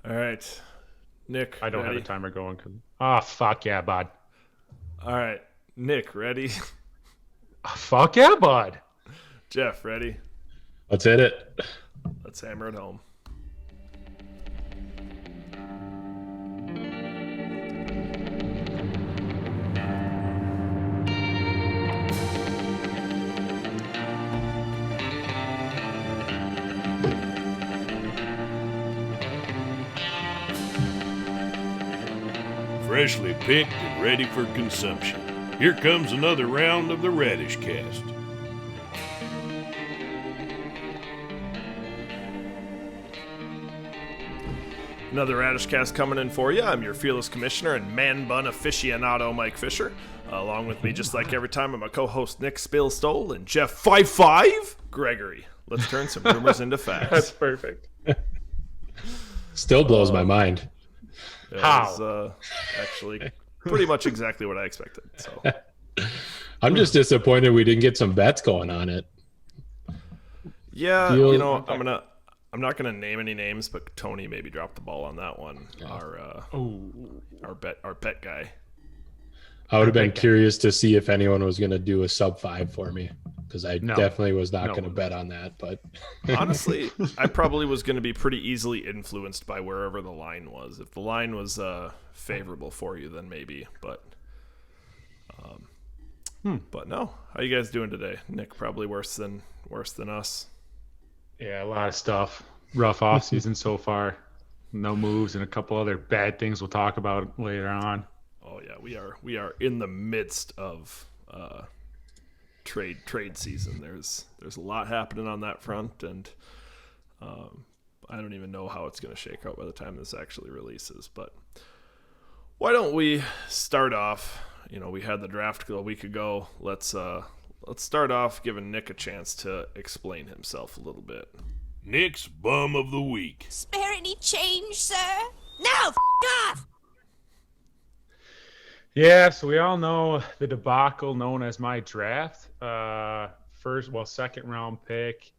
All right, Nick, I don't have a ready? timer going. Oh, fuck yeah, bud. All right, Nick, ready? Oh, fuck yeah, bud. Jeff, ready? Let's hit it. Let's hammer it home. Freshly picked and ready for consumption. Here comes another round of the Radishcast. Another Radishcast coming in for you. I'm your fearless commissioner and man bun aficionado, Mike Fisher. Along with me, just like every time, I'm my co-host Nick Spillstole and Jeff 55 Gregory. Let's turn some rumors into facts. That's perfect. Still blows my mind. It How? was, actually pretty much exactly what I expected. So I'm just disappointed we didn't get some bets going on it. yeah, Feel- I'm not gonna name any names, but Tony maybe dropped the ball on that one. Our bet guy. I would have been think- curious to see if anyone was going to do a sub 5 for me because I No. definitely was not No. going to bet on that. But Honestly, I probably was going to be pretty easily influenced by wherever the line was. If the line was favorable for you, then maybe. But no. How you guys doing today? Nick probably worse than us. Yeah, a lot of stuff. Rough off season so far. No moves and a couple other bad things we'll talk about later on. Oh yeah, we are in the midst of trade season. There's a lot happening on that front, and I don't even know how it's going to shake out by the time this actually releases. But why don't we start off? We had the draft a week ago. Let's start off giving Nick a chance to explain himself a little bit. Nick's Bum of the Week. Spare any change, sir? No, off! Yeah, so we all know the debacle known as my draft. Second round pick.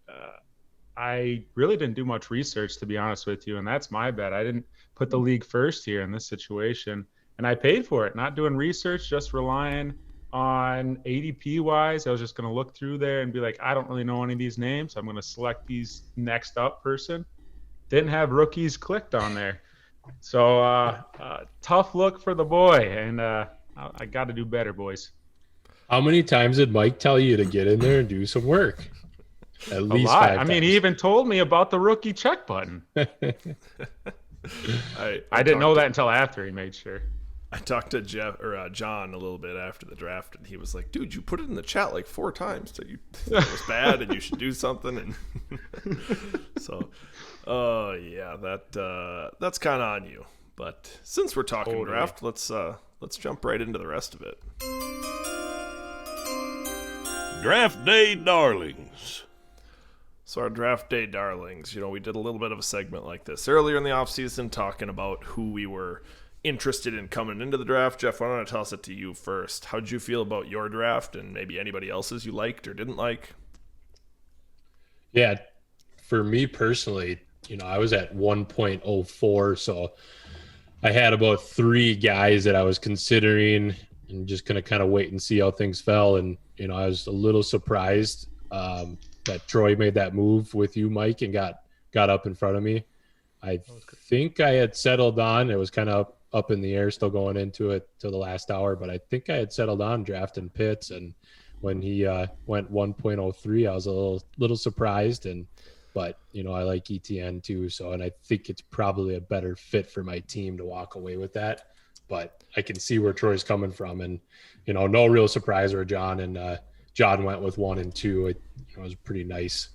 I really didn't do much research, to be honest with you, and that's my bad. I didn't put the league first here in this situation, and I paid for it. Not doing research, just relying on ADP wise. I was just going to look through there and be like, I don't really know any of these names. I'm going to select these next up person. Didn't have rookies clicked on there. So tough look for the boy, and I got to do better, boys. how many times did Mike tell you to get in there and do some work? At A least lot. 5 I mean, times. he even told me about the rookie check button. I didn't know that until after he made sure. I talked to John a little bit after the draft, and he was like, "Dude, you put it in the chat like 4 times that it was bad, and you should do something." And so, yeah, that's kind of on you. But since we're talking Totally. draft, let's jump right into the rest of it. Draft Day Darlings. So our draft day darlings, we did a little bit of a segment like this earlier in the offseason talking about who we were interested in coming into the draft. Jeff, why don't I toss it to you first? How'd you feel about your draft and maybe anybody else's you liked or didn't like? Yeah, for me personally, I was at 1.04, so I had about 3 guys that I was considering and just going to kind of wait and see how things fell. And, I was a little surprised that Troy made that move with you, Mike, and got up in front of me. I think I had settled on, it was kind of up in the air still going into it till the last hour, but I think I had settled on drafting Pitts, and when he went 1.03, I was a little surprised, but I like ETN too, and I think it's probably a better fit for my team to walk away with that. But I can see where Troy's coming from, and no real surprise where John went with 1 and 2. It was a pretty nice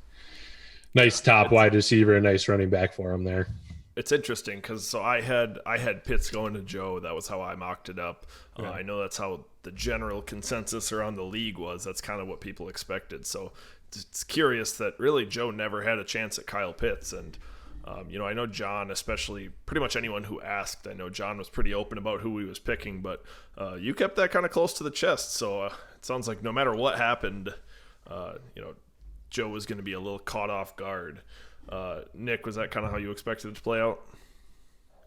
top wide receiver, a nice running back for him there. It's interesting because I had Pitts going to Joe. That was how I mocked it up. Yeah. I know that's how the general consensus around the league was. That's kind of what people expected. So it's curious that really Joe never had a chance at Kyle Pitts. And, I know John, especially pretty much anyone who asked, I know John was pretty open about who he was picking, but you kept that kind of close to the chest. So it sounds like no matter what happened, Joe was going to be a little caught off guard. Nick, was that kind of how you expected it to play out?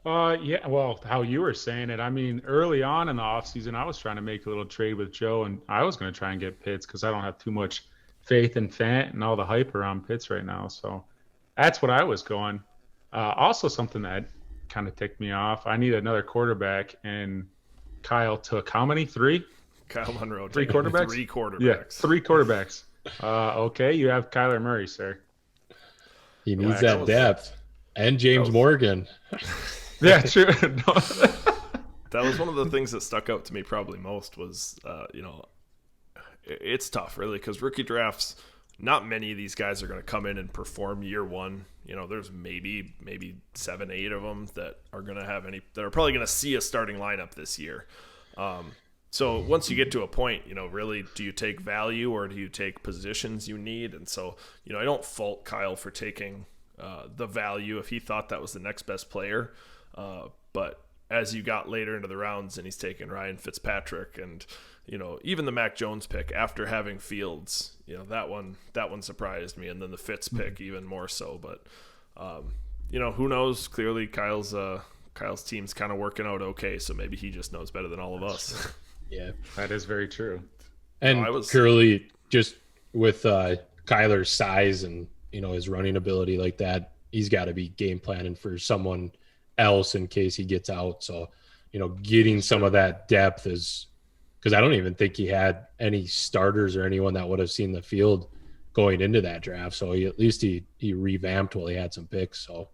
Yeah, well, how you were saying it, I mean, early on in the offseason, I was trying to make a little trade with Joe, and I was going to try and get Pitts because I don't have too much faith in Fant and all the hype around Pitts right now. So that's what I was going. Also, something that kind of ticked me off, I need another quarterback, and Kyle took how many? Three? Kyle Monroe. Three quarterbacks? Three quarterbacks. Yeah, three quarterbacks. Okay, you have Kyler Murray, sir. He needs that that was- depth. And James Morgan. Yeah, true. No. That was one of the things that stuck out to me probably most was, it's tough, really, because rookie drafts, not many of these guys are going to come in and perform year one. There's maybe 7, 8 of them that are going to have that are probably going to see a starting lineup this year. So once you get to a point, really, do you take value or do you take positions you need? And so, I don't fault Kyle for taking the value if he thought that was the next best player. But as you got later into the rounds and he's taking Ryan Fitzpatrick and, even the Mac Jones pick after having Fields, that one surprised me. And then the Fitz pick even more so. But, who knows? Clearly Kyle's team's kind of working out okay. So maybe he just knows better than all of us. Yeah. That is very true. And Curly, just with Kyler's size and, his running ability like that, he's got to be game planning for someone else in case he gets out. So, getting some of that depth is because I don't even think he had any starters or anyone that would have seen the field going into that draft. So at least he revamped while he had some picks. So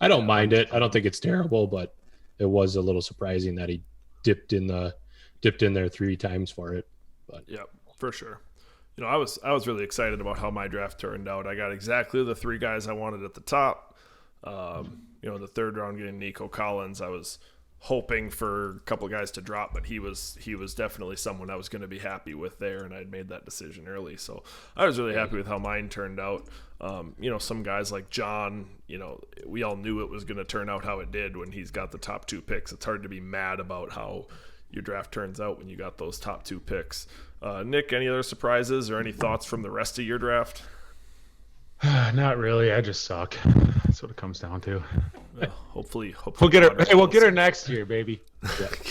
I don't mind it. I don't think it's terrible, but it was a little surprising that he dipped in there 3 times for it. But yeah, for sure. I was really excited about how my draft turned out. I got exactly the 3 guys I wanted at the top. In the 3rd round, getting Nico Collins, I was hoping for a couple of guys to drop, but he was definitely someone I was going to be happy with there, and I'd made that decision early. So I was really happy with how mine turned out. Some guys like John, we all knew it was going to turn out how it did when he's got the top 2 picks. It's hard to be mad about how your draft turns out when you got those top 2 picks. Nick, any other surprises or any thoughts from the rest of your draft? Not really. I just suck. That's what it comes down to. Hopefully We'll get her. Hey, we'll get her next year, baby.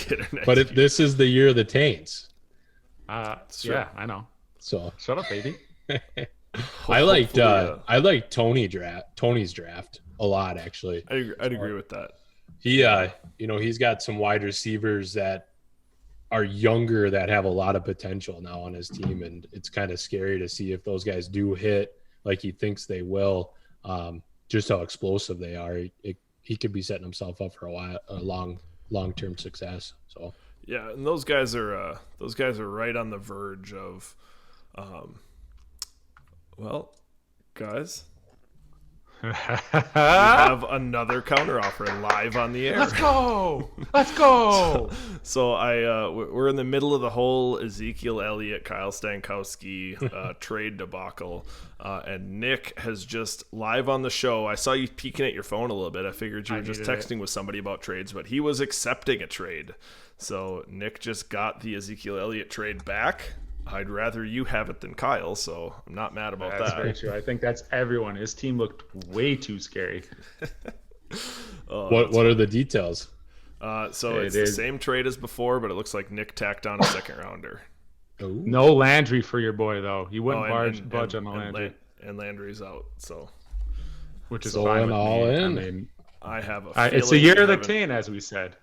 Get her next but year. this is the year of the Taints. Yeah, I know. So Shut up, baby. I liked Hopefully, Tony's draft a lot, actually. I'd agree with that. He he's got some wide receivers that are younger that have a lot of potential now on his team, and it's kind of scary to see if those guys do hit like he thinks they will. Just how explosive they are. He could be setting himself up for a long-term success. So yeah, and those guys are right on the verge of, guys, we have another counteroffer live on the air. Let's go. Let's go. So we're in the middle of the whole Ezekiel Elliott, Kyle Stankowski trade debacle, and Nick has just live on the show. I saw you peeking at your phone a little bit. I figured you were just texting with somebody about trades, but he was accepting a trade. So Nick just got the Ezekiel Elliott trade back. I'd rather you have it than Kyle, so I'm not mad about That's that. very true. I think that's everyone. His team looked way too scary. what are the details? So it's the same trade as before, but it looks like Nick tacked on a 2nd rounder. Ooh. No Landry for your boy, though. He wouldn't and budge on the Landry. And Landry's out, so Which is So fine an with all me. in. I mean, I have a feeling it's the year of the haven't- Taint, as we said.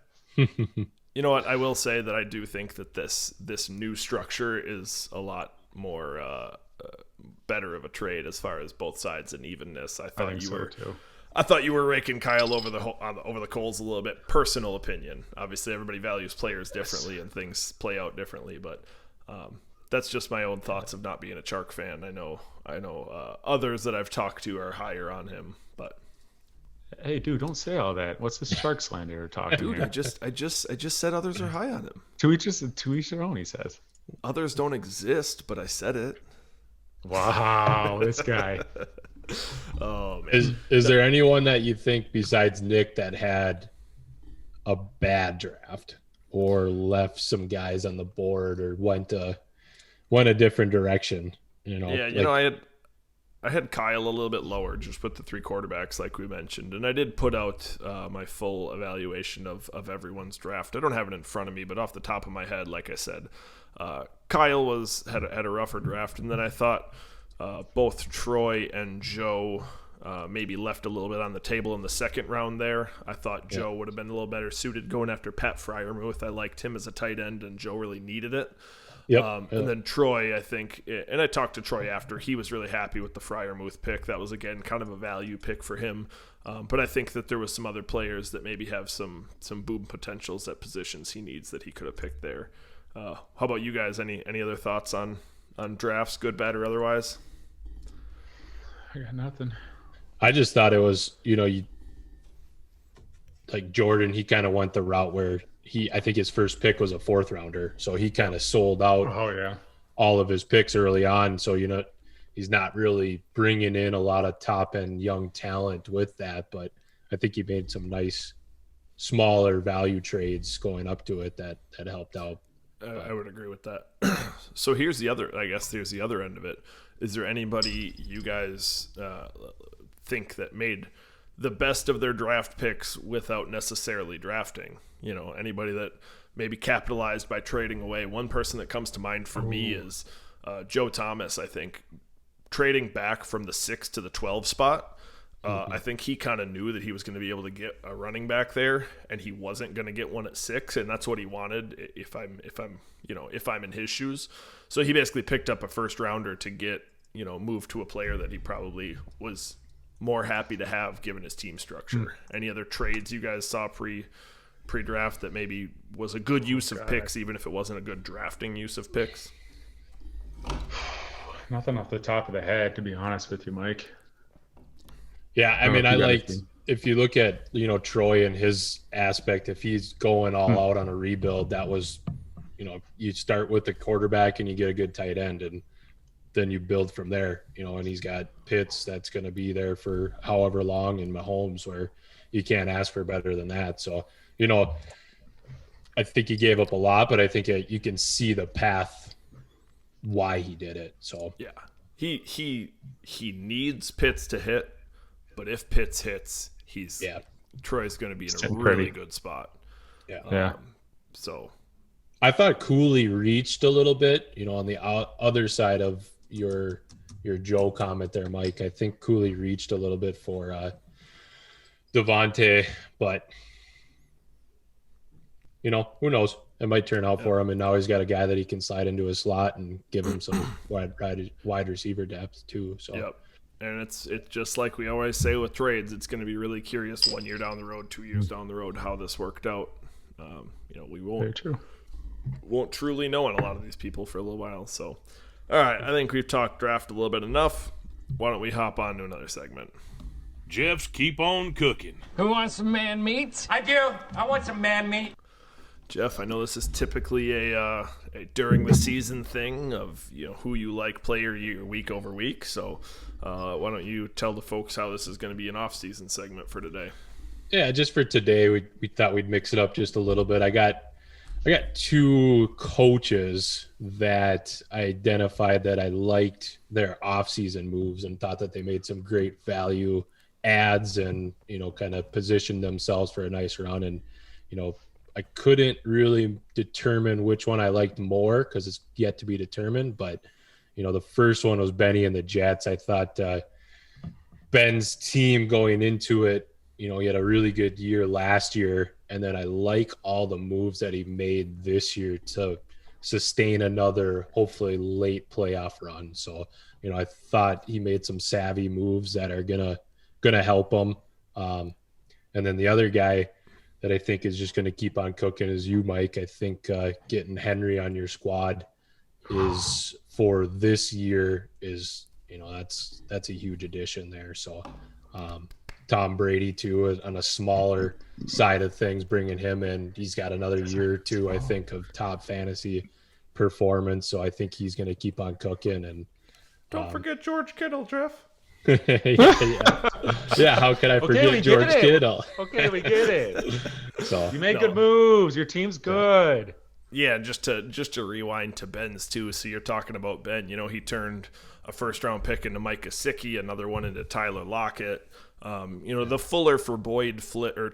You know what? I will say that I do think that this new structure is a lot more better of a trade as far as both sides and evenness. I thought you were raking Kyle over the coals a little bit. Personal opinion. Obviously, everybody values players differently and things play out differently, but that's just my own thoughts of not being a Chark fan. I know others that I've talked to are higher on him, but. Hey, dude, don't say all that. What's this shark slander you're talking? Dude, here? I just said others are high on him. To each their own, he says. Others don't exist, but I said it. Wow, this guy. Oh man. Is there anyone that you think besides Nick that had a bad draft or left some guys on the board or went a different direction? Yeah, I I had Kyle a little bit lower, just with the 3 quarterbacks like we mentioned, and I did put out my full evaluation of everyone's draft. I don't have it in front of me, but off the top of my head, like I said, Kyle had a rougher draft, and then I thought both Troy and Joe maybe left a little bit on the table in the second round there. I thought Joe would have been a little better suited going after Pat Freiermuth. I liked him as a tight end, and Joe really needed it. And then Troy, I think, and I talked to Troy after, he was really happy with the Freiermuth pick. That was, again, kind of a value pick for him. But I think that there was some other players that maybe have some boom potentials at positions he needs that he could have picked there. How about you guys? Any other thoughts on drafts, good, bad, or otherwise? I got nothing. I just thought it was, like Jordan, he kind of went the route where I think his first pick was a 4th rounder. So he kind of sold out all of his picks early on. So, he's not really bringing in a lot of top end young talent with that, but I think he made some nice smaller value trades going up to it that helped out. I would agree with that. So here's the other end of it. Is there anybody you guys think that made the best of their draft picks without necessarily drafting? Anybody that maybe capitalized by trading away. One person that comes to mind for me is Joe Thomas. I think trading back from the 6 to the 12 spot. I think he kind of knew that he was going to be able to get a running back there, and he wasn't going to get one at 6, and that's what he wanted. If I'm in his shoes, so he basically picked up a first rounder to get move to a player that he probably was more happy to have given his team structure. Any other trades you guys saw pre-draft that maybe was a good use of picks, even if it wasn't a good drafting use of picks? Nothing off the top of the head, to be honest with you, Mike. Yeah, I mean, I liked, if you look at, Troy and his aspect, if he's going all out on a rebuild, that was, you start with the quarterback and you get a good tight end, and then you build from there, and he's got Pitts that's going to be there for however long, and Mahomes, where you can't ask for better than that. So, I think he gave up a lot, but I think you can see the path why he did it. So yeah, he needs Pitts to hit. But if Pitts hits, Troy's going to be in a really good spot. Yeah. So I thought Cooley reached a little bit, on the other side of your Joe comment there, Mike. I think Cooley reached a little bit for Devontae, but who knows? It might turn out for him, and now he's got a guy that he can slide into his slot and give him some wide receiver depth too. So. Yep. And it's just like we always say with trades, it's going to be really curious 1 year down the road, 2 years down the road, how this worked out. We won't truly know on a lot of these people for a little while. So, all right, I think we've talked draft a little bit enough. Why don't we hop on to another segment? Jeff's Keep On Cooking. Who wants some man meat? I do. I want some man meat. Jeff, I know this is typically a during the season thing of who you like player year week over week. So why don't you tell the folks how this is going to be an off-season segment for today? Yeah, just for today, we thought we'd mix it up just a little bit. I got 2 coaches that I identified that I liked their off-season moves and thought that they made some great value adds and kind of positioned themselves for a nice run. And I couldn't really determine which one I liked more because it's yet to be determined. But, the first one was Benny and the Jets. I thought Ben's team going into it, he had a really good year last year. And then I like all the moves that he made this year to sustain another, hopefully late playoff run. So, I thought he made some savvy moves that are going to help him. And then the other guy that I think is just going to keep on cooking is you, Mike. I think getting Henry on your squad is for this year is, that's a huge addition there. So Tom Brady too, on a smaller side of things, bringing him in, he's got another year or two, I think, of top fantasy performance. So I think he's going to keep on cooking. And don't forget George Kittle, Jeff. Yeah, how can I forget George Kittle? Okay, we get it. So you made good moves. Your team's good. Yeah, just to rewind to Ben's too. So you're talking about Ben. He turned a first-round pick into Mike Gesicki, another one into Tyler Lockett. The Fuller for Boyd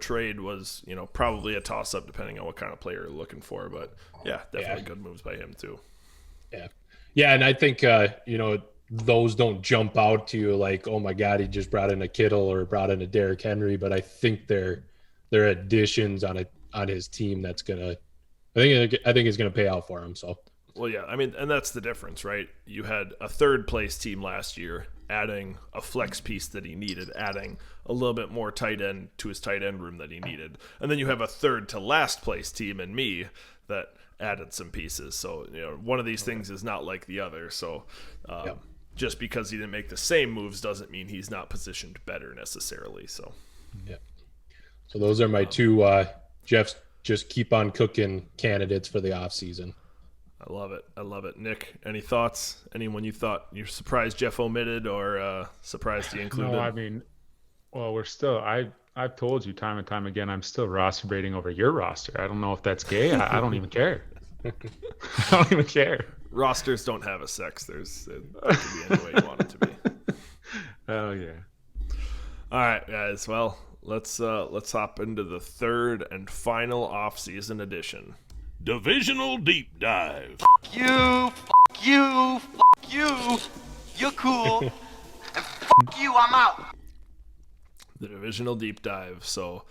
trade was, probably a toss-up depending on what kind of player you're looking for. But yeah, definitely good moves by him too. Yeah, and I think those don't jump out to you like, oh my God, he just brought in a Kittle or brought in a Derrick Henry. But I think they're additions on his team that's gonna. I think it's going to pay out for him. So, well, yeah, I mean, and that's the difference, right? You had a third place team last year, adding a flex piece that he needed, adding a little bit more tight end to his tight end room that he needed, and then you have a third to last place team and me that added some pieces. So, one of these things is not like the other. So, just because he didn't make the same moves doesn't mean he's not positioned better necessarily. So, yeah. So those are my two Jeff's. Just keep on cooking candidates for the offseason. I love it. Nick, any thoughts? Anyone you thought you're surprised Jeff omitted or surprised he included? No, I mean, well, we're still. I've told you time and time again, I'm still roster baiting over your roster. I don't know if that's gay. I don't even care. I don't even care. Rosters don't have a sex. It can be any way you want it to be. Oh yeah. All right, guys. Well, let's hop into the third and final off-season edition. Divisional Deep Dive. You, you, you. You're cool. And you, I'm out. The Divisional Deep Dive. So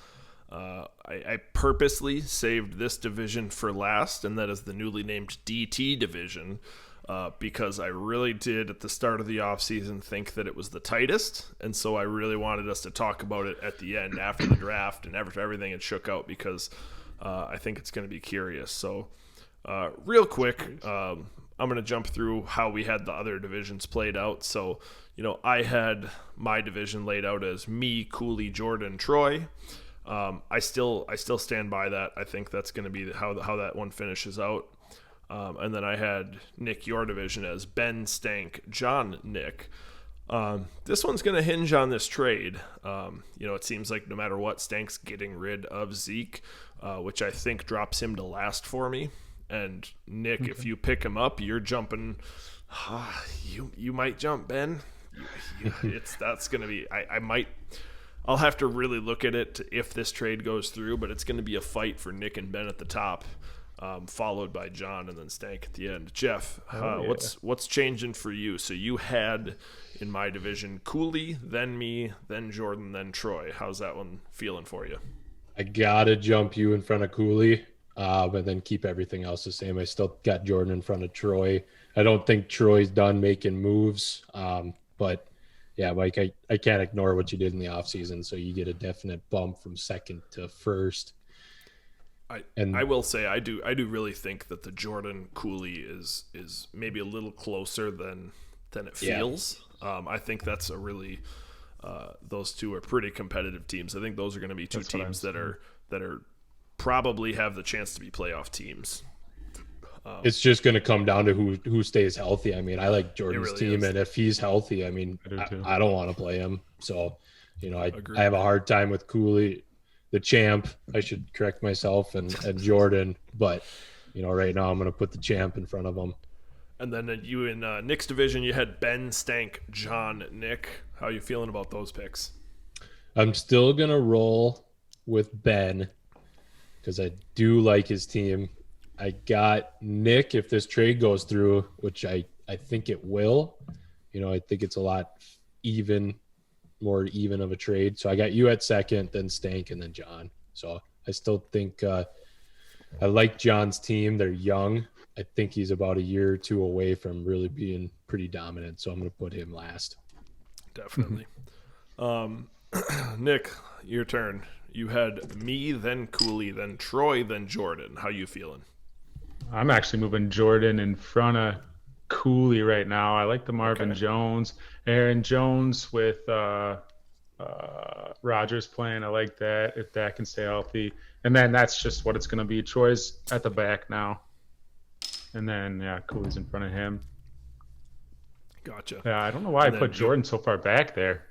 I purposely saved this division for last, and that is the newly named DT division. Because I really did at the start of the offseason think that it was the tightest, and so I really wanted us to talk about it at the end after the draft and after everything had shook out, because I think it's going to be curious. So real quick, I'm going to jump through how we had the other divisions played out. So, I had my division laid out as me, Cooley, Jordan, Troy. I still stand by that. I think that's going to be how that one finishes out. And then I had Nick, your division, as Ben, Stank, John, Nick. This one's going to hinge on this trade. It seems like no matter what, Stank's getting rid of Zeke, which I think drops him to last for me. And Nick, if you pick him up, you're jumping. You might jump, Ben. That's going to be. I'll have to really look at it if this trade goes through, but it's going to be a fight for Nick and Ben at the top. Followed by John and then Stank at the end. Jeff, what's changing for you? So you had in my division Cooley, then me, then Jordan, then Troy. How's that one feeling for you? I gotta jump you in front of Cooley, but then keep everything else the same. I still got Jordan in front of Troy. I don't think Troy's done making moves, but yeah, Mike, I can't ignore what you did in the offseason, so you get a definite bump from second to first. I will say I do really think that the Jordan Cooley is maybe a little closer than it feels. Yeah. I think that's a really those two are pretty competitive teams. I think those are going to be two teams that are probably have the chance to be playoff teams. It's just going to come down to who stays healthy. I mean, I like Jordan's really team, is. and if he's healthy, I mean, I don't want to play him. So, I have a hard time with Cooley. The champ, I should correct myself, and Jordan, but right now I'm going to put the champ in front of him. And then you in Nick's division, you had Ben, Stank, John, Nick. How are you feeling about those picks? I'm still going to roll with Ben because I do like his team. I got Nick if this trade goes through, which I think it will. I think it's a lot more even of a trade. So I got you at second, then Stank, and then John. So I still think I like John's team. They're young. I think he's about a year or two away from really being pretty dominant. So I'm going to put him last. Definitely. Nick, your turn. You had me, then Cooley, then Troy, then Jordan. How you feeling? I'm actually moving Jordan in front of Cooley right now. I like the Marvin Jones, Aaron Jones with Rodgers playing. I like that if that can stay healthy. And then that's just what it's going to be. Troy's at the back now. And then, Cooley's in front of him. Gotcha. Yeah, I don't know why I put Jordan so far back there.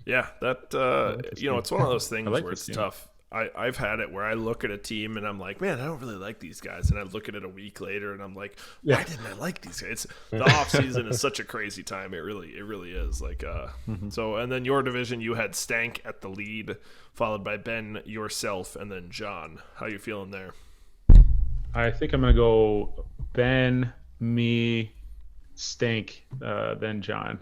Yeah, that, it's one of those things where it's tough. I've had it where I look at a team and I'm like, man, I don't really like these guys. And I look at it a week later and I'm like, why didn't I like these guys? The off season is such a crazy time. It really is. Like, so, and then your division, you had Stank at the lead, followed by Ben, yourself, and then John. How you feeling there? I think I'm going to go Ben, me, Stank, then John.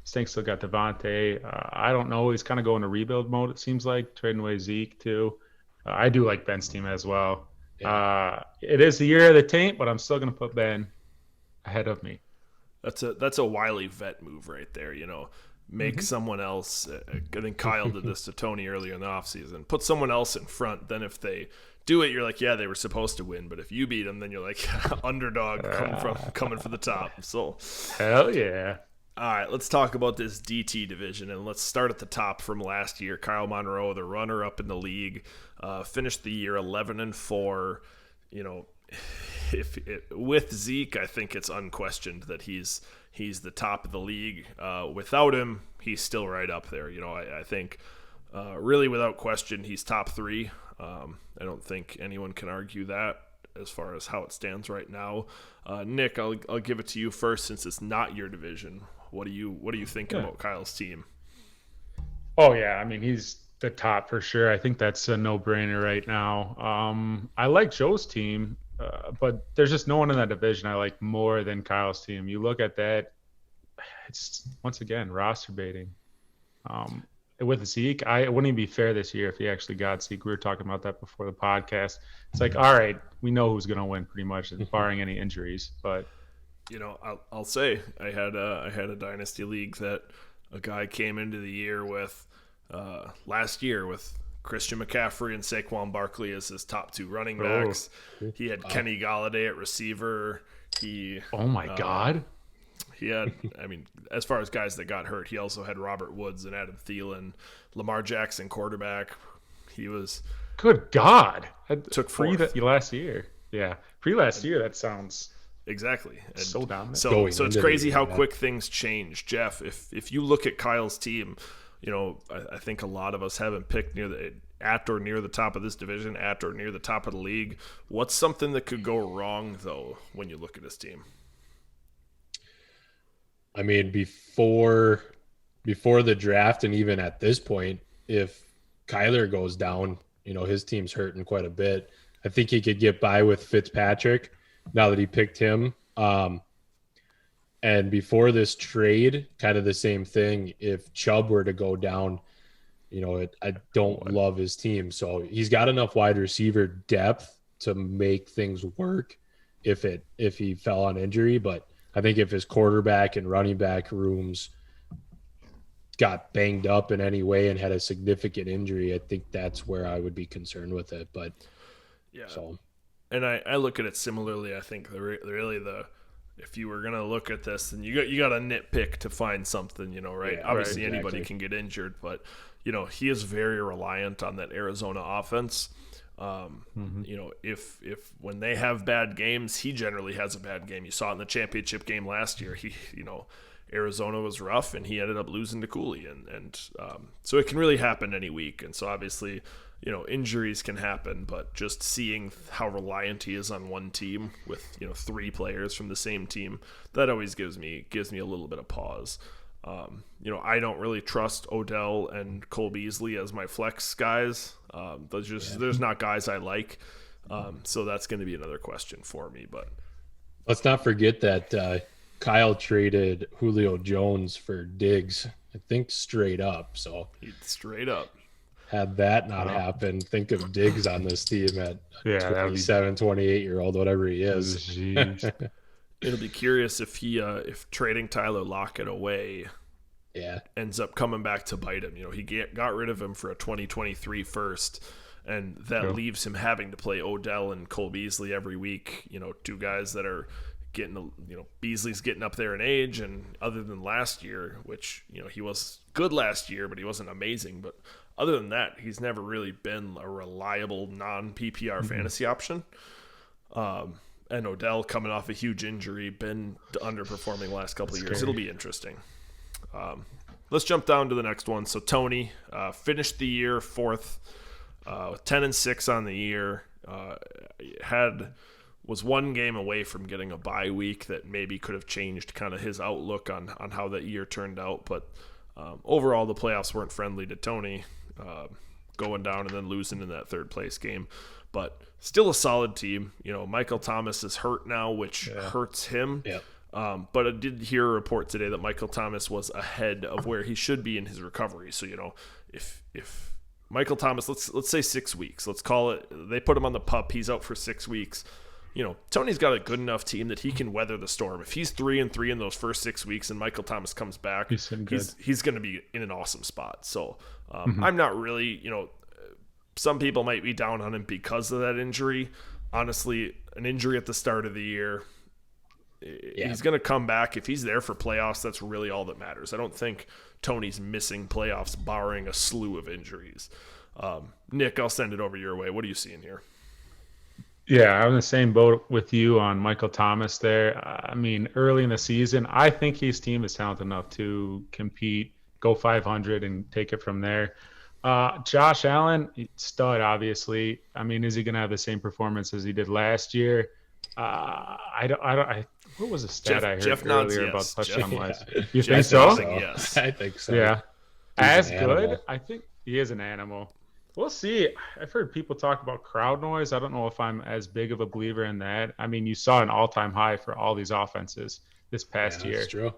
Stank still got Devontae. I don't know. He's kind of going to rebuild mode, it seems like, trading away Zeke, too. I do like Ben's team as well. Yeah. It is the year of the taint, but I'm still going to put Ben ahead of me. That's a wily vet move right there, Make someone else. I think Kyle did this to Tony earlier in the offseason. Put someone else in front. Then if they do it, you're like, yeah, they were supposed to win. But if you beat them, then you're like, underdog coming for the top. So hell yeah. All right, let's talk about this DT division, and let's start at the top from last year. Kyle Monroe, the runner-up in the league, finished the year 11-4. With Zeke, I think it's unquestioned that he's the top of the league. Without him, he's still right up there. I think really without question, he's top 3. I don't think anyone can argue that as far as how it stands right now. Nick, I'll give it to you first since it's not your division. What are you thinking about Kyle's team? Oh yeah, I mean he's the top for sure. I think that's a no-brainer right now. I like Joe's team, but there's just no one in that division I like more than Kyle's team. You look at that, it's once again roster baiting. With Zeke, it wouldn't even be fair this year if he actually got Zeke. We were talking about that before the podcast. It's like, all right, we know who's going to win pretty much, barring any injuries. But I'll say I had a dynasty league that a guy came into the year with last year with Christian McCaffrey and Saquon Barkley as his top 2 running backs. He had Kenny Golladay at receiver. Oh my God. He had, as far as guys that got hurt, he also had Robert Woods and Adam Thielen, Lamar Jackson quarterback. He was good God. Took last year. Yeah, last year. That sounds exactly so dominant. So it's crazy how quick things change, Jeff. If you look at Kyle's team, I think a lot of us haven't picked at or near the top of this division, at or near the top of the league. What's something that could go wrong though when you look at his team? I mean, before the draft and even at this point, if Kyler goes down, his team's hurting quite a bit. I think he could get by with Fitzpatrick now that he picked him. And before this trade, kind of the same thing. If Chubb were to go down, I don't love his team. So he's got enough wide receiver depth to make things work if he fell on injury. But I think if his quarterback and running back rooms got banged up in any way and had a significant injury, I think that's where I would be concerned with it. But yeah, and I look at it similarly. I think if you were gonna look at this, then you got a nitpick to find something, right? Yeah, obviously right, exactly. Anybody can get injured, but he is very reliant on that Arizona offense. If when they have bad games, he generally has a bad game. You saw it in the championship game last year. Arizona was rough and he ended up losing to Cooley, and so it can really happen any week. And so obviously, injuries can happen, but just seeing how reliant he is on one team with 3 players from the same team, that always gives me a little bit of pause. I don't really trust Odell and Cole Beasley as my flex guys. There's not guys I like. So that's going to be another question for me. But let's not forget that Kyle traded Julio Jones for Diggs, I think straight up. So straight up. Had that not happened, think of Diggs on this team at 27, 28-year-old, whatever he is. It'll be curious if trading Tyler Lockett away ends up coming back to bite him. He got rid of him for a 2023 first, and that leaves him having to play Odell and Cole Beasley every week. 2 guys that are getting, Beasley's getting up there in age, and other than last year, which, he was good last year, but he wasn't amazing. But other than that, he's never really been a reliable non-PPR fantasy option. And Odell coming off a huge injury, been underperforming the last couple of years. It'll be interesting. Let's jump down to the next one. So Tony finished the year 4th 10-6 on the year. Was one game away from getting a bye week that maybe could have changed kind of his outlook on how that year turned out. But overall, the playoffs weren't friendly to Tony, going down and then losing in that third place game. But still a solid team. Michael Thomas is hurt now, which hurts him. Yeah. But I did hear a report today that Michael Thomas was ahead of where he should be in his recovery. So, if Michael Thomas, let's say 6 weeks, let's call it, they put him on the PUP, he's out for 6 weeks. Tony's got a good enough team that he can weather the storm. If he's 3-3 in those first 6 weeks and Michael Thomas comes back, he's going to be in an awesome spot. So I'm not really, some people might be down on him because of that injury. Honestly, an injury at the start of the year, he's going to come back. If he's there for playoffs, that's really all that matters. I don't think Tony's missing playoffs barring a slew of injuries. Nick, I'll send it over your way. What are you seeing here? Yeah, I'm in the same boat with you on Michael Thomas there. I mean, early in the season, I think his team is talented enough to compete, go 500, and take it from there. Josh Allen, stud, obviously. I mean, is he going to have the same performance as he did last year? What was the stat I heard Jeff earlier about touchdown-wise? You think so? Yes, I think so. Yeah. He's as an good? animal. I think he is an animal. We'll see. I've heard people talk about crowd noise. I don't know if I'm as big of a believer in that. I mean, you saw an all-time high for all these offenses this past year. That's true.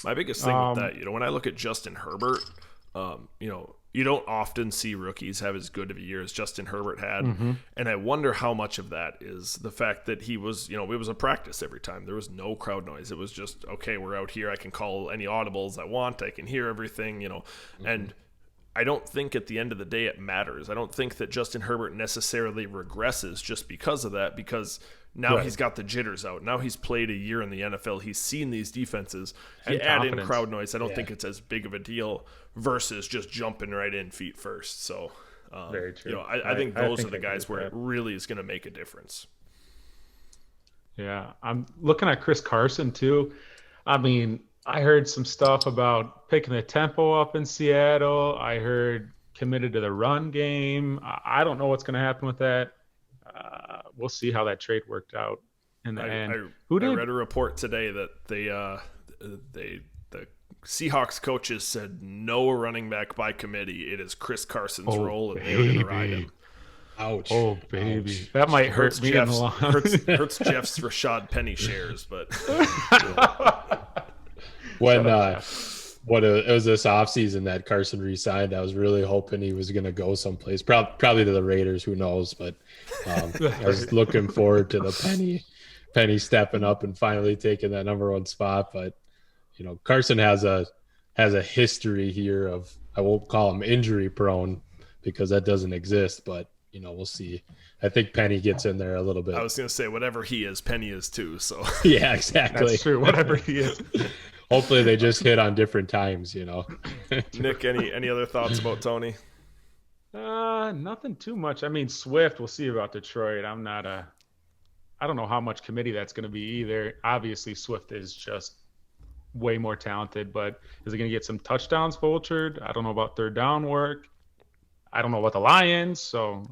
My biggest thing with that, when I look at Justin Herbert, you don't often see rookies have as good of a year as Justin Herbert had. Mm-hmm. And I wonder how much of that is the fact that he was, it was a practice every time. There was no crowd noise. It was just, okay, we're out here. I can call any audibles I want. I can hear everything, and I don't think at the end of the day it matters. I don't think that Justin Herbert necessarily regresses just because of that, because now he's got the jitters out. Now he's played a year in the NFL. He's seen these defenses. You add in crowd noise, I don't think it's as big of a deal versus just jumping right in feet first. So, very true. I think those are the guys where it really is going to make a difference. Yeah, I'm looking at Chris Carson too. I mean, I heard some stuff about picking the tempo up in Seattle. I heard committed to the run game. I don't know what's going to happen with that. We'll see how that trade worked out in the end. I read a report today that the Seahawks coaches said no running back by committee. It is Chris Carson's role, and they're going to ride him. Ouch. Oh, baby. Ouch. That might hurt me in the long hurts Jeff's Rashad Penny shares, but when it was this offseason that Carson re-signed, I was really hoping he was going to go someplace, probably to the Raiders, who knows, but I was looking forward to the Penny stepping up and finally taking that number one spot. But Carson has a history here of, I won't call him injury prone because that doesn't exist, but we'll see. I think Penny gets in there a little bit. I was going to say, whatever he is, Penny is too. So yeah, exactly. That's true. Whatever he is. Hopefully they just hit on different times, Nick, any other thoughts about Tony? Nothing too much. I mean, Swift, we'll see about Detroit. I don't know how much committee that's going to be either. Obviously, Swift is just way more talented, but is he going to get some touchdowns vultured? I don't know about third down work. I don't know about the Lions, so.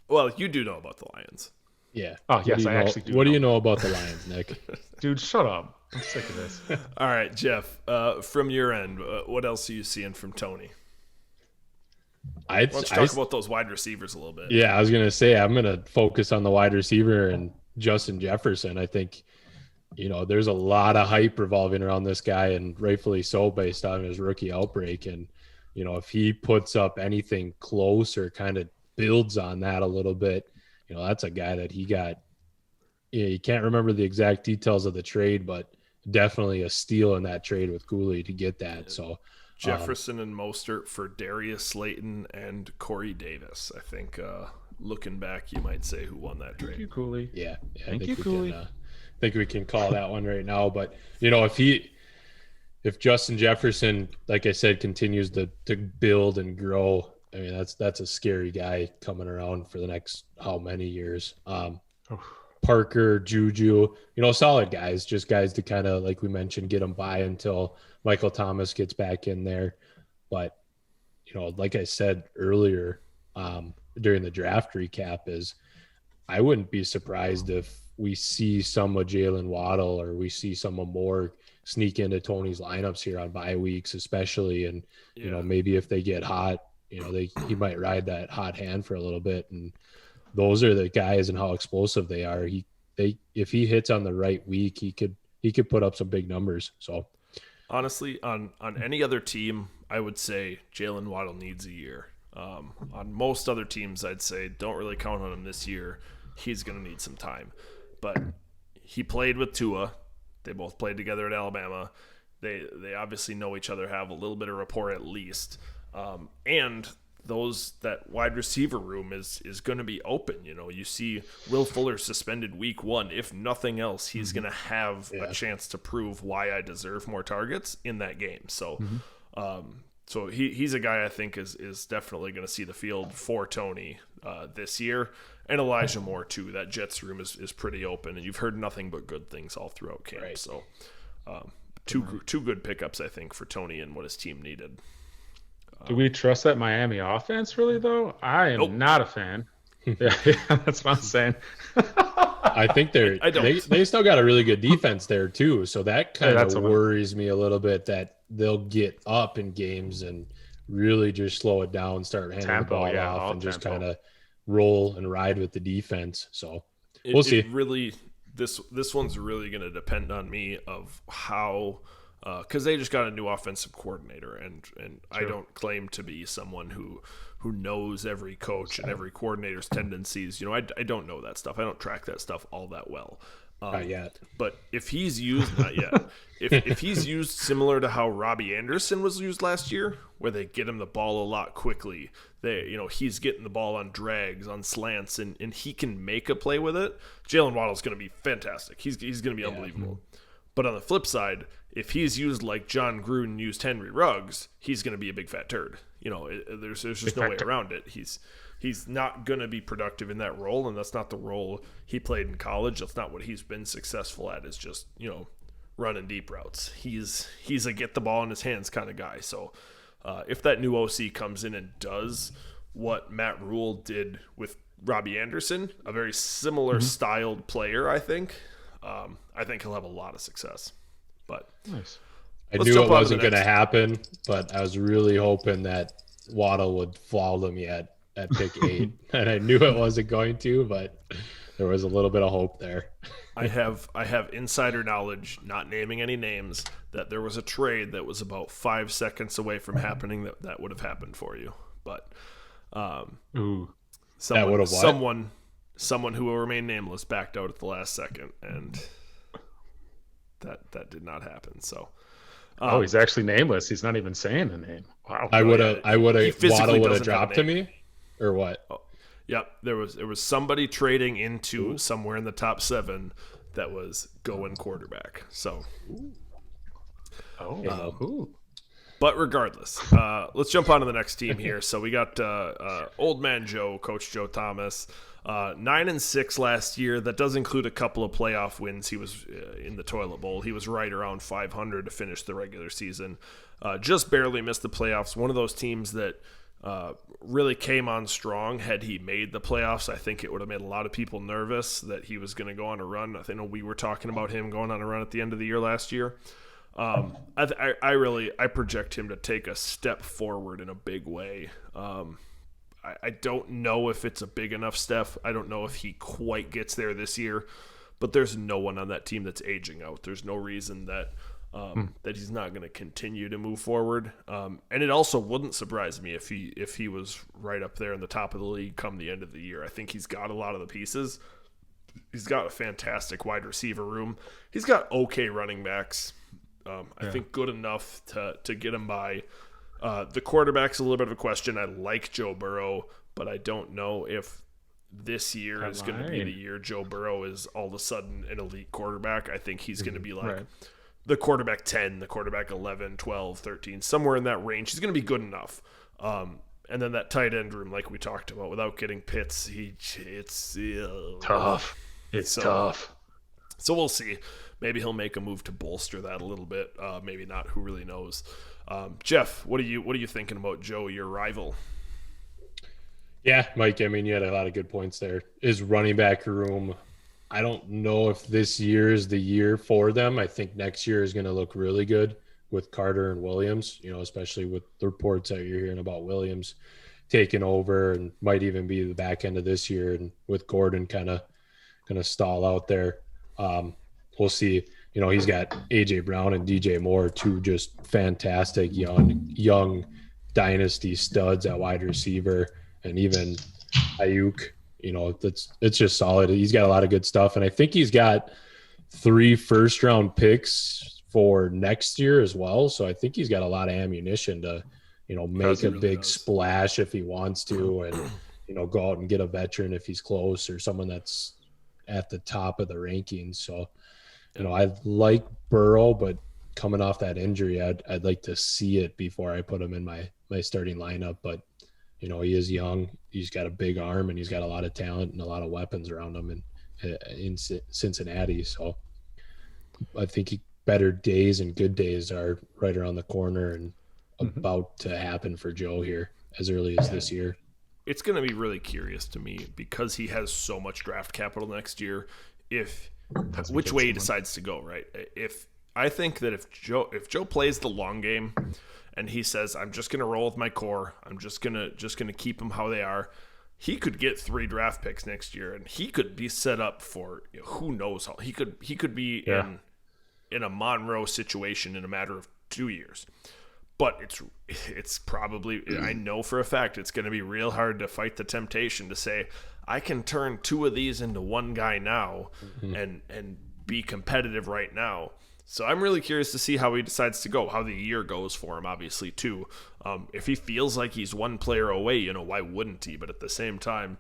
Well, you do know about the Lions. Yeah. Oh, yes, I actually do. What do you know about the Lions, Nick? Dude, shut up. I'm sick of this. All right, Jeff, from your end, what else are you seeing from Tony? Let's talk about those wide receivers a little bit. Yeah, I was going to say, I'm going to focus on the wide receiver and Justin Jefferson. I think, there's a lot of hype revolving around this guy, and rightfully so based on his rookie outbreak. And, if he puts up anything close or kind of builds on that a little bit, that's a guy that he got. You can't remember the exact details of the trade, but definitely a steal in that trade with Cooley to get that. So Jefferson and Mostert for Darius Slayton and Corey Davis. I think looking back, you might say who won that trade. Thank you, Cooley. Yeah, Thank you, Cooley. I think we can call that one right now. But if Justin Jefferson, like I said, continues to build and grow, I mean that's a scary guy coming around for the next how many years. Parker, Juju, solid guys, just guys to kind of, like we mentioned, get them by until Michael Thomas gets back in there. But, like I said earlier, during the draft recap is I wouldn't be surprised if we see some of Jalen Waddle or we see some of Moore sneak into Tony's lineups here on bye weeks, especially. And, you know, maybe if they get hot, you know, he might ride that hot hand for a little bit. And those are the guys and how explosive they are. If he hits on the right week, he could put up some big numbers. So honestly, on any other team, I would say Jalen Waddle needs a year. On most other teams, I'd say don't really count on him this year. He's going to need some time. But he played with Tua. They both played together at Alabama. They obviously know each other, have a little bit of rapport at least. And that wide receiver room is going to be open. You know, you see Will Fuller suspended week 1. If nothing else, he's going to have a chance to prove why I deserve more targets in that game. So, so he's a guy I think is definitely going to see the field for Tony this year. And Elijah Moore too. That Jets room is pretty open, and you've heard nothing but good things all throughout camp. Right. So, two good pickups I think for Tony and what his team needed. Do we trust that Miami offense really though? I am not a fan. Yeah, that's what I'm saying. I think they still got a really good defense there too. So that kind of worries me a little bit that they'll get up in games and really just slow it down, start handing the ball off, and just kind of roll and ride with the defense. So we'll see. This one's really going to depend on me of how, because they just got a new offensive coordinator, and I don't claim to be someone who knows every coach and every coordinator's tendencies. You know, I don't know that stuff. I don't track that stuff all that well. Not yet. But if he's used, not yet. If he's used similar to how Robbie Anderson was used last year, where they get him the ball a lot quickly, he's getting the ball on drags, on slants, and he can make a play with it. Jalen Waddle's going to be fantastic. He's going to be unbelievable. But on the flip side, if he's used like John Gruden used Henry Ruggs, he's going to be a big fat turd. You know, there's just no way around it. He's not going to be productive in that role, and that's not the role he played in college. That's not what he's been successful at, is just, you know, running deep routes. He's a get the ball in his hands kind of guy. So if that new OC comes in and does what Matt Rule did with Robbie Anderson, a very similar styled player, I think he'll have a lot of success. But nice. I knew it wasn't going to happen, but I was really hoping that Waddle would follow me at pick 8, and I knew it wasn't going to, but there was a little bit of hope there. I have insider knowledge, not naming any names, that there was a trade that was about 5 seconds away from happening that would have happened for you. But someone who will remain nameless backed out at the last second, and that did not happen. So he's actually nameless. He's not even saying the name. Wow. Waddle would have dropped to me, or what? Oh, yep. There was somebody trading into somewhere in the top 7 that was going quarterback. So, but regardless, let's jump on to the next team here. So we got Old Man Joe, Coach Joe Thomas, 9-6 last year. That does include a couple of playoff wins. He was in the toilet bowl. He was right around 500 to finish the regular season. Just barely missed the playoffs. One of those teams that really came on strong. Had he made the playoffs, I think it would have made a lot of people nervous that he was going to go on a run. I think we were talking about him going on a run at the end of the year last year. I project him to take a step forward in a big way. I don't know if it's a big enough step. I don't know if he quite gets there this year, but there's no one on that team that's aging out. There's no reason that he's not going to continue to move forward. And it also wouldn't surprise me if he was right up there in the top of the league come the end of the year. I think he's got a lot of the pieces. He's got a fantastic wide receiver room. He's got okay running backs. I think good enough to get him by. The quarterback's a little bit of a question. I like Joe Burrow, but I don't know if this year is going to be the year Joe Burrow is all of a sudden an elite quarterback. I think he's going to be like the quarterback 10, the quarterback 11, 12, 13, somewhere in that range. He's going to be good enough. And then that tight end room, like we talked about, without getting Pitts, it's tough. It's tough. So we'll see. Maybe he'll make a move to bolster that a little bit. Maybe not. Who really knows? Jeff, what are you thinking about Joe, your rival? Yeah, Mike, I mean, you had a lot of good points there. Is running back room, I don't know if this year is the year for them. I think next year is going to look really good with Carter and Williams, especially with the reports that you're hearing about Williams taking over and might even be the back end of this year. And with Gordon kind of going to stall out there. We'll see. He's got AJ Brown and DJ Moore, two just fantastic young dynasty studs at wide receiver, and even Ayuk. It's just solid. He's got a lot of good stuff, and I think he's got 3 first-round picks for next year as well. So I think he's got a lot of ammunition to, make a big splash if he wants to, and go out and get a veteran if he's close or someone that's at the top of the rankings. So, I like Burrow, but coming off that injury, I'd like to see it before I put him in my starting lineup. But, he is young. He's got a big arm, and he's got a lot of talent and a lot of weapons around him in Cincinnati. So I think better days and good days are right around the corner and about to happen for Joe here as early as this year. It's going to be really curious to me because he has so much draft capital next year. Which way he decides to go, right? I think that if Joe plays the long game and he says, I'm just going to roll with my core, I'm just going to keep them how they are, he could get 3 draft picks next year, and he could be set up for who knows how. He could be in a Monroe situation in a matter of 2 years. But it's probably, I know for a fact, it's going to be real hard to fight the temptation to say, I can turn 2 of these into one guy now and be competitive right now. So I'm really curious to see how he decides to go, how the year goes for him, obviously, too. If he feels like he's one player away, why wouldn't he? But at the same time,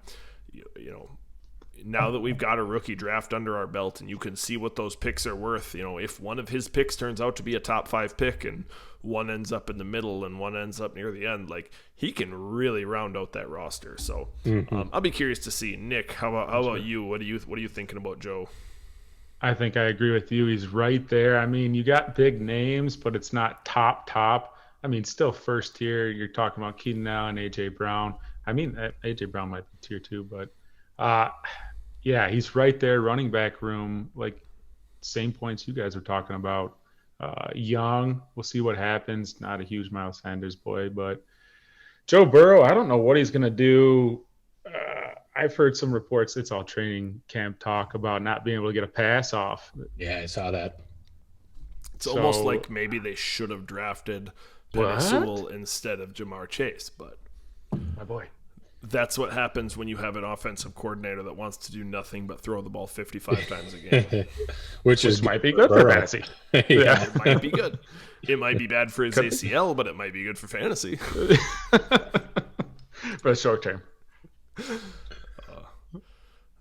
now that we've got a rookie draft under our belt and you can see what those picks are worth, if one of his picks turns out to be a top 5 pick and one ends up in the middle and one ends up near the end, like, he can really round out that roster. So I'll be curious to see. Nick, how about you? What are you thinking about Joe? I think I agree with you. He's right there. I mean, you got big names, but it's not top. I mean, still first tier. You're talking about Keenan Allen, AJ Brown. I mean, AJ Brown might be tier 2, but yeah, he's right there. Running back room, like same points you guys were talking about. Young, we'll see what happens. Not a huge Miles Sanders boy, but Joe Burrow, I don't know what he's gonna do. I've heard some reports, it's all training camp talk about not being able to get a pass off. Yeah, I saw that. It's almost like maybe they should have drafted Penei Sewell instead of Jamar Chase, but my boy. That's what happens when you have an offensive coordinator that wants to do nothing but throw the ball 55 times a game. which might be good for fantasy. Yeah, it might be good. It might be bad for his ACL, but it might be good for fantasy. For the short term.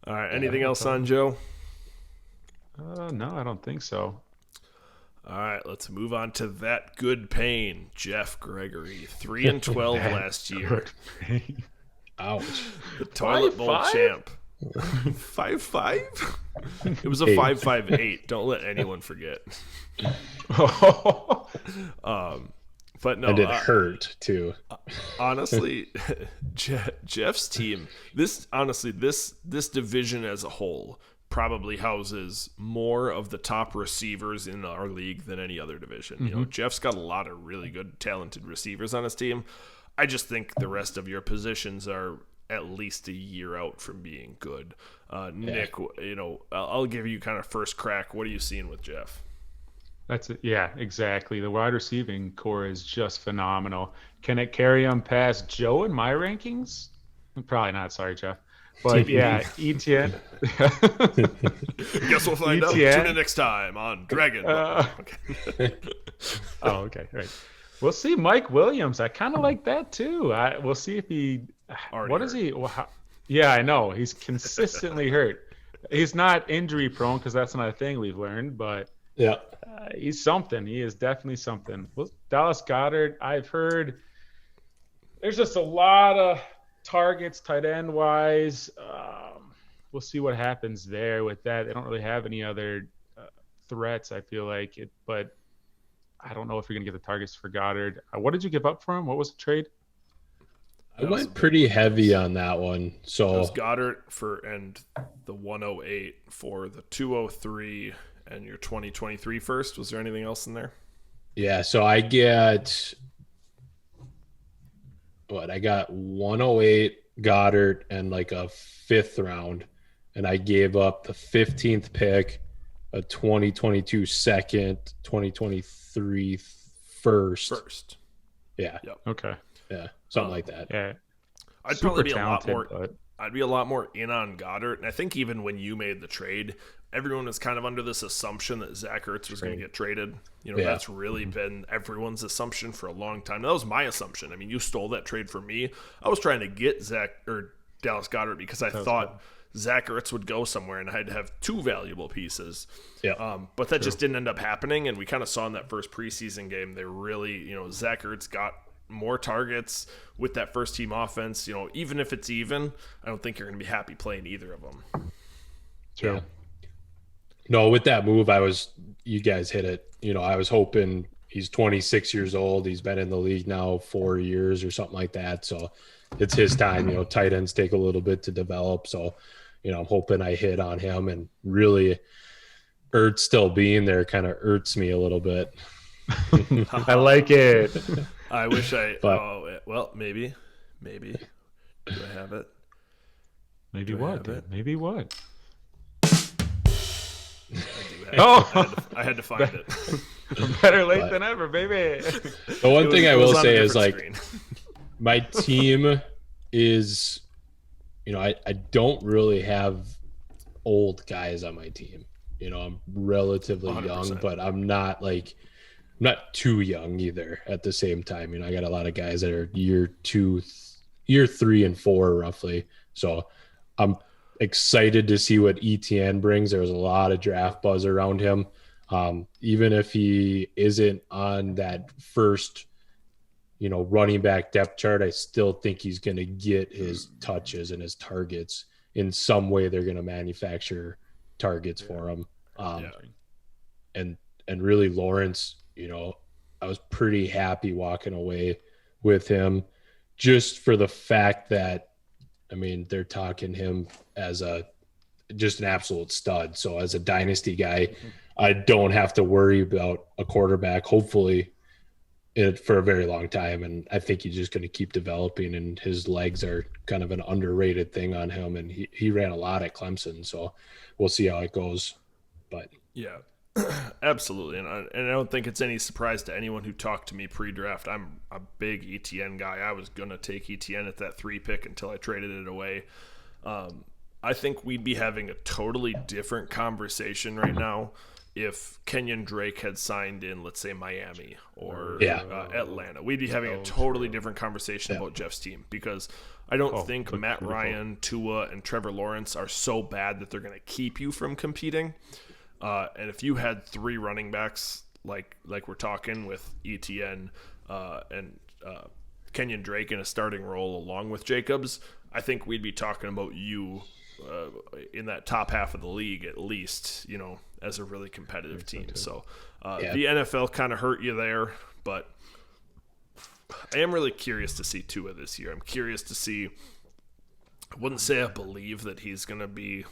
All right. Anything else on Joe? No, I don't think so. All right. Let's move on to that good pain. Jeff Gregory, 3-12 last year. Ouch. The toilet bowl champ. 5'5"? It was a 5'8". Don't let anyone forget. But no, and it hurt too. Honestly, Jeff's team. This division as a whole probably houses more of the top receivers in our league than any other division. Jeff's got a lot of really good, talented receivers on his team. I just think the rest of your positions are at least a year out from being good. Nick, I'll give you kind of first crack. What are you seeing with Jeff? That's it. Yeah, exactly. The wide receiving core is just phenomenal. Can it carry him past Joe in my rankings? Probably not. Sorry, Jeff. But yeah, ETN. Guess we'll find out. Tune in next time on Dragon. Okay. Oh, okay. Right. We'll see. Mike Williams. I kind of like that too. We'll see if he. What is he? Yeah, I know. He's consistently hurt. He's not injury prone because that's not a thing we've learned. But yeah, he's something. He is definitely something. Well, Dallas Goedert. I've heard there's just a lot of targets, tight end wise. We'll see what happens there with that. They don't really have any other threats. I feel like it, but I don't know if you're gonna get the targets for Goddard. What did you give up for him? What was the trade? I went pretty heavy on that one. It So was Goddard and the 108 for the 203 and your 2023 first. Was there anything else in there? yeah, so I got 108 Goddard and like a 5th round, and I gave up the 15th pick, a 2022 second, 2023 first. Yeah. Yep. Okay. Yeah. Something like that. Yeah. I'd Super probably be a lot talented, more. but I'd be a lot more in on Goddard, and I think even when you made the trade, everyone was kind of under this assumption that Zach Ertz was going to get traded. You know, Yeah. that's really been everyone's assumption for a long time. That was my assumption. I mean, you stole that trade from me. I was trying to get Dallas Goddard because I thought Zach Ertz would go somewhere, and I'd have 2 valuable pieces. Yeah. But that just didn't end up happening, and we kind of saw in that first preseason game, they really, Zach Ertz got more targets with that first team offense. Even if it's even, I don't think you're going to be happy playing either of them. Yeah. No, with that move, you guys hit it. I was hoping he's 26 years old. He's been in the league now 4 years or something like that. So it's his time. Tight ends take a little bit to develop. So, I'm hoping I hit on him, and really Ertz still being there kind of hurts me a little bit. I like it. I wish But- maybe. Do I have it? Maybe Do I what? have Dude? it? Maybe what? I had to find it. Better late But- than ever, baby. The one thing I will on a say is different like screen. my team is, I don't really have old guys on my team. I'm relatively young, 100%. but I'm not too young either at the same time. I got a lot of guys that are year 3 and 4 roughly. So I'm excited to see what ETN brings. There was a lot of draft buzz around him. Even if he isn't on that first, running back depth chart, I still think he's going to get his touches and his targets in some way. They're going to manufacture targets for him. And really Lawrence, I was pretty happy walking away with him just for the fact that, they're talking him as just an absolute stud. So as a dynasty guy, I don't have to worry about a quarterback, hopefully for a very long time. And I think he's just going to keep developing, and his legs are kind of an underrated thing on him. And he ran a lot at Clemson. So we'll see how it goes. But Yeah, absolutely. And I don't think it's any surprise to anyone who talked to me pre-draft. I'm a big ETN guy. I was going to take ETN at that 3 pick until I traded it away. I think we'd be having a totally different conversation right now if Kenyon Drake had signed in, let's say, Miami or Atlanta. We'd be having a totally different conversation about Jeff's team, because I don't think Matt Ryan, Tua, and Trevor Lawrence are so bad that they're going to keep you from competing. And if you had 3 running backs like we're talking with ETN and Kenyon Drake in a starting role along with Jacobs, I think we'd be talking about you in that top half of the league at least, as a really competitive team. So the NFL kind of hurt you there, but I am really curious to see Tua this year. I'm curious to see. I wouldn't say I believe that he's going to be,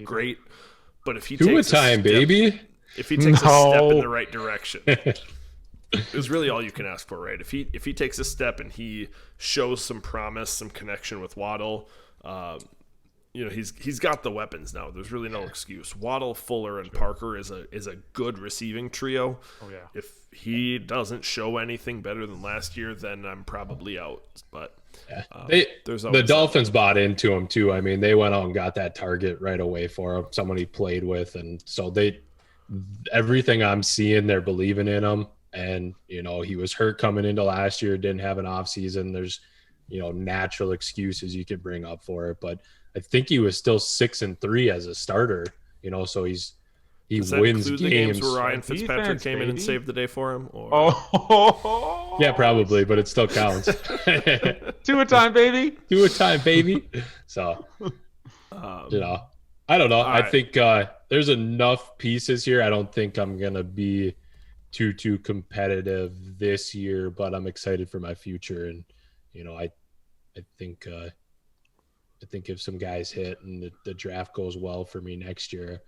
great. But if he takes a step, baby. if he takes a step in the right direction, it was really all you can ask for, right? If he takes a step and he shows some promise, some connection with Waddle, he's got the weapons now. There's really no excuse. Waddle, Fuller, and Parker is a good receiving trio. Oh yeah. If he doesn't show anything better than last year, then I'm probably out. But the Dolphins bought into him too. They went out and got that target right away for him, someone he played with, and so everything I'm seeing, they're believing in him. And he was hurt coming into last year, didn't have an off season. There's natural excuses you could bring up for it, but I think he was still 6-3 as a starter. So he Does that wins include games. the games where Ryan Fitzpatrick Defense, came in and baby. saved the day for him? Or... Oh, Yeah, probably, but it still counts. 2 a time, baby. 2 a time, baby. So, I don't know. I right. think there's enough pieces here. I don't think I'm going to be too competitive this year, but I'm excited for my future. And, I think if some guys hit and the draft goes well for me next year,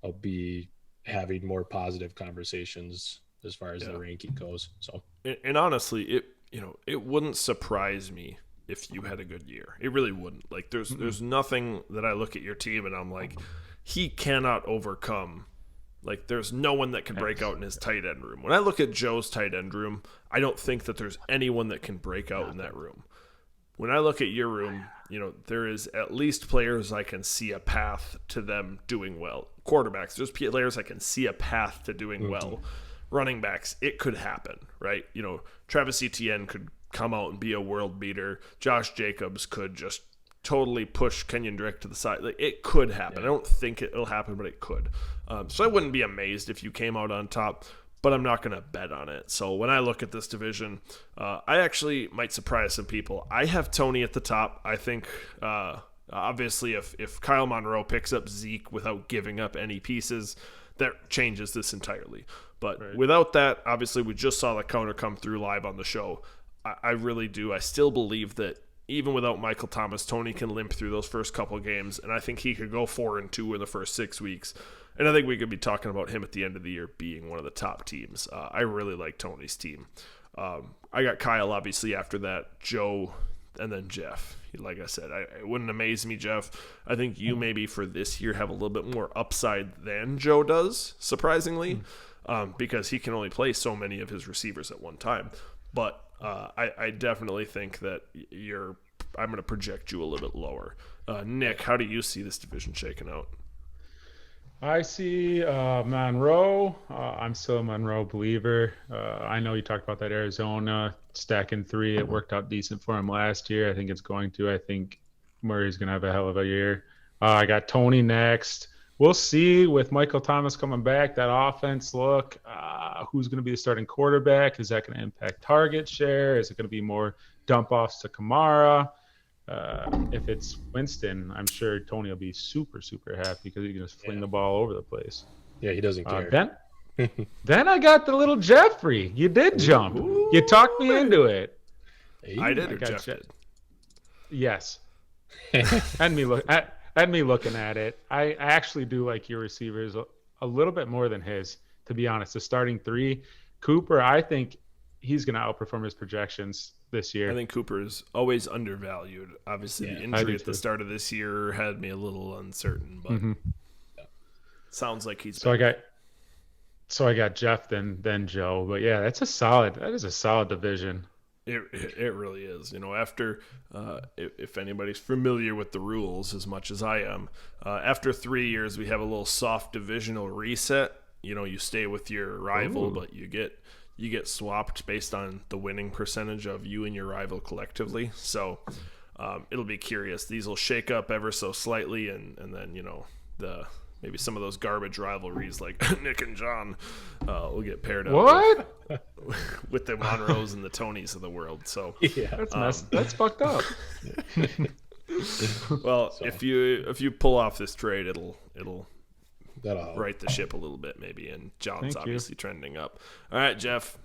I'll be having more positive conversations as far as the ranking goes. So, and honestly, it wouldn't surprise me if you had a good year. It really wouldn't. Like there's nothing that I look at your team and I'm like, he cannot overcome. Like there's no one that can break out in his tight end room. When I look at Joe's tight end room, I don't think that there's anyone that can break out in that room. When I look at your room, there is at least players I can see a path to them doing well. Quarterbacks, there's players I can see a path to doing well. Running backs, it could happen, right? Travis Etienne could come out and be a world beater. Josh Jacobs could just totally push Kenyon Drake to the side. Like it could happen. I don't think it'll happen, but it could. So I wouldn't be amazed if you came out on top, but I'm not going to bet on it. So when I look at this division, I actually might surprise some people. I have Tony at the top. I think obviously if Kyle Monroe picks up Zeke without giving up any pieces, that changes this entirely. But without that, obviously we just saw the counter come through live on the show. I really do. I still believe that even without Michael Thomas, Tony can limp through those first couple games, and I think he could go 4-2 in the first 6 weeks. And I think we could be talking about him at the end of the year being one of the top teams. I really like Tony's team. I got Kyle, obviously, after that, Joe, and then Jeff. Like I said, it wouldn't amaze me, Jeff. I think you maybe for this year have a little bit more upside than Joe does, surprisingly, because he can only play so many of his receivers at one time. But I definitely think that I'm going to project you a little bit lower. Nick, how do you see this division shaking out? I see Monroe. I'm still a Monroe believer. I know you talked about that Arizona stacking 3. It worked out decent for him last year. I think it's going to. I think Murray's going to have a hell of a year. I got Tony next. We'll see with Michael Thomas coming back, that offense look. Who's going to be the starting quarterback? Is that going to impact target share? Is it going to be more dump-offs to Kamara? If it's Winston, I'm sure Tony will be super, super happy because he can just fling the ball over the place. Yeah, he doesn't care. Then I got the little Jeffrey. You did jump. Ooh, you talked me into it. I did, or Jeff did? Yes. and me looking at it. I actually do like your receivers a little bit more than his, to be honest. The starting 3, Cooper, I think he's going to outperform his projections this year. I think Cooper is always undervalued. Obviously, the injury at the start of this year had me a little uncertain, but sounds like he's. So I got Jeff then Joe, but yeah, that is a solid division. It really is. After if anybody's familiar with the rules as much as I am, after 3 years we have a little soft divisional reset. You stay with your rival, but you get swapped based on the winning percentage of you and your rival collectively. So it'll be curious. These will shake up ever so slightly, and then maybe some of those garbage rivalries like Nick and John will get paired up with the Monroes and the Tonys of the world. So that's fucked up. Well, if you pull off this trade, it'll right the ship a little bit maybe, and John's obviously trending up. All right, Jeff,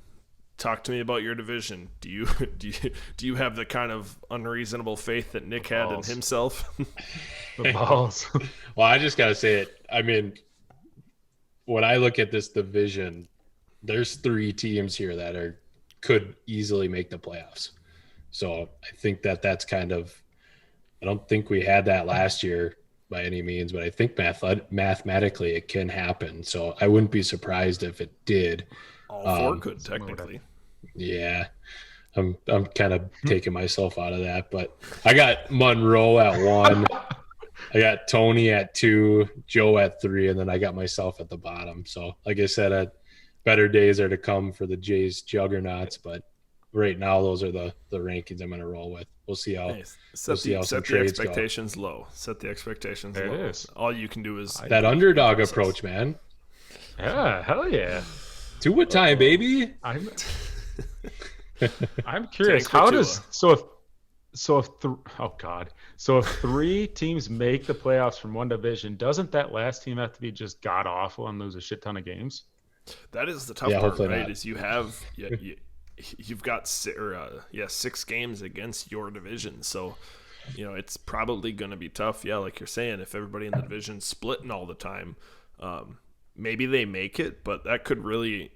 talk to me about your division. Do you have the kind of unreasonable faith that Nick had in himself? The balls. Well, I just gotta say it. I mean, when I look at this division, there's 3 teams here that could easily make the playoffs. So I think that's kind of. I don't think we had that last year by any means, but I think mathematically it can happen. So I wouldn't be surprised if it did. All 4 could technically. Yeah, I'm kind of taking myself out of that, but I got Monroe at 1. I got Tony at 2, Joe at 3, and then I got myself at the bottom. So like I said, better days are to come for the Jays juggernauts, but right now those are the rankings I'm going to roll with. We'll see how set the expectations low. Set the expectations low. It is. All you can do is that underdog approach, man. Yeah, hell yeah. 2 a time, baby. I'm curious. How does if 3 teams make the playoffs from one division, doesn't that last team have to be just god awful and lose a shit ton of games? That is the tough part, right? Not. Is you have you've got 6 games against your division. So, it's probably going to be tough. Yeah, like you're saying, if everybody in the division's splitting all the time, maybe they make it, but that could really,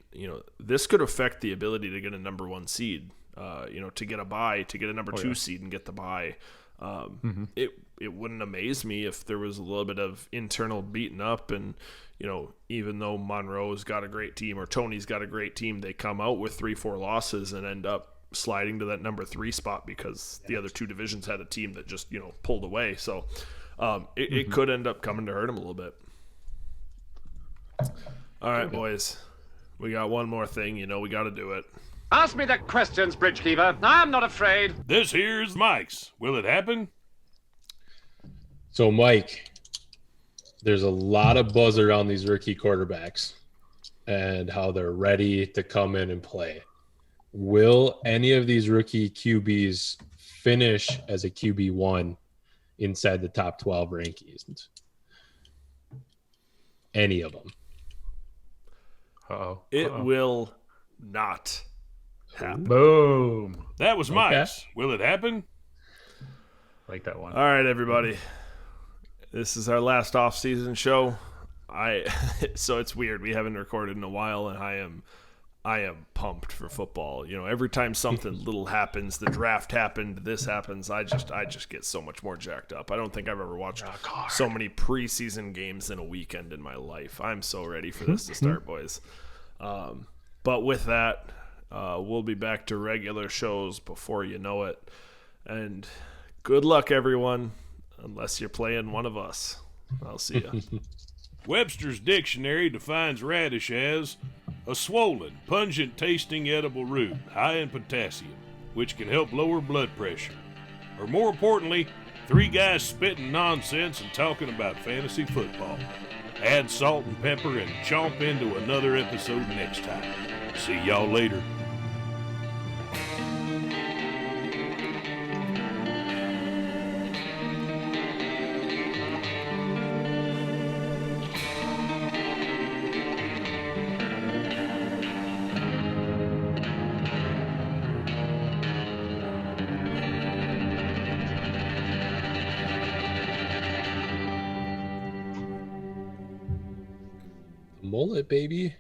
this could affect the ability to get a number 1 seed, to get a bye, to get a number 2 seed and get the bye. It wouldn't amaze me if there was a little bit of internal beating up and, even though Monroe's got a great team or Tony's got a great team, they come out with 3-4 losses and end up sliding to that number 3 spot because the other 2 divisions had a team that just, pulled away. So it could end up coming to hurt them a little bit. All right, boys, we got one more thing, we got to do it. Ask me the questions, Bridgekeeper. I'm not afraid. This here's Mike's. Will it happen? So, Mike, there's a lot of buzz around these rookie quarterbacks and how they're ready to come in and play. Will any of these rookie QBs finish as a QB1 inside the top 12 rankings? Any of them? It will not happen. Boom. That was Mike's. Will it happen? Like that one. All right, everybody. This is our last off-season show. So it's weird. We haven't recorded in a while, and I am pumped for football. Every time something little happens, the draft happened, this happens, I just get so much more jacked up. I don't think I've ever watched so many preseason games in a weekend in my life. I'm so ready for this to start, boys. But with that, we'll be back to regular shows before you know it. And good luck, everyone, unless you're playing one of us. I'll see you. Webster's Dictionary defines radish as a swollen, pungent-tasting edible root high in potassium, which can help lower blood pressure. Or more importantly, 3 guys spitting nonsense and talking about fantasy football. Add salt and pepper and chomp into another episode next time. See y'all later. Mullet, baby.